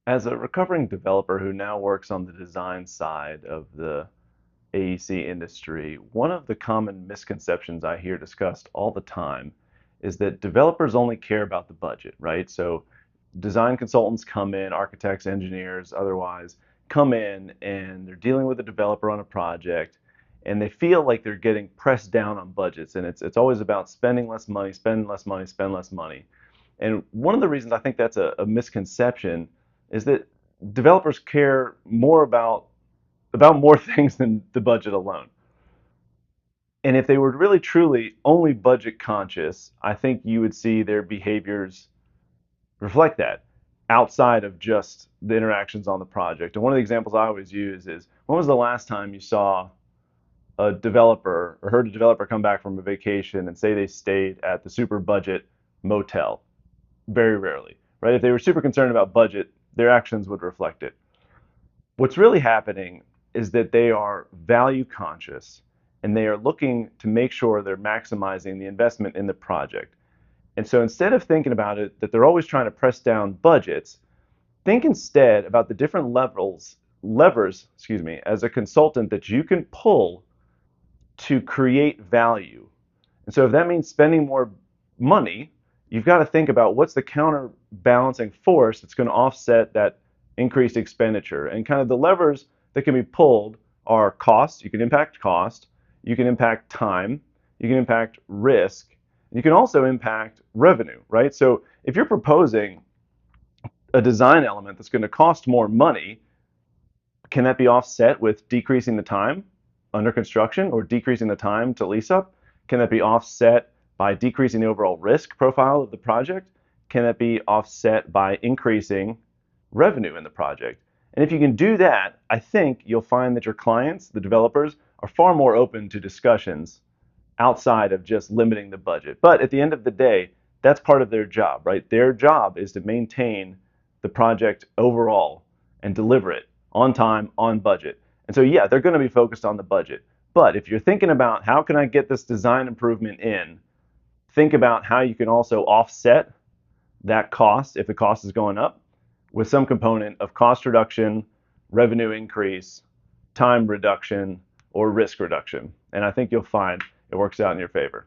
As a recovering developer who now works on the design side of the AEC industry, one of the common misconceptions I hear discussed all the time is that developers only care about the budget, right? So design consultants come in, architects, engineers, otherwise, come in and they're dealing with a developer on a project and they feel like they're getting pressed down on budgets and it's always about spending less money, spend less money, spend less money. And one of the reasons I think that's a misconception is that developers care more about more things than the budget alone. And if they were really truly only budget conscious, I think you would see their behaviors reflect that outside of just the interactions on the project. And one of the examples I always use is when was the last time you saw a developer or heard a developer come back from a vacation and say they stayed at the super budget motel? Very rarely, right? If they were super concerned about budget, their actions would reflect it. What's really happening is that they are value conscious and they are looking to make sure they're maximizing the investment in the project. And so instead of thinking about it that they're always trying to press down budgets, think instead about the different levers, as a consultant that you can pull to create value. And so if that means spending more money, you've got to think about what's the counterbalancing force that's going to offset that increased expenditure. And kind of the levers that can be pulled are cost. You can impact cost. You can impact time. You can impact risk. And you can also impact revenue, right? So if you're proposing a design element that's going to cost more money, can that be offset with decreasing the time under construction or decreasing the time to lease up? Can that be offset by decreasing the overall risk profile of the project? Can that be offset by increasing revenue in the project? And if you can do that, I think you'll find that your clients, the developers, are far more open to discussions outside of just limiting the budget. But at the end of the day, that's part of their job, right? Their job is to maintain the project overall and deliver it on time, on budget. And so, yeah, they're going to be focused on the budget. But if you're thinking about how can I get this design improvement in, think about how you can also offset that cost if the cost is going up with some component of cost reduction, revenue increase, time reduction, or risk reduction. And I think you'll find it works out in your favor.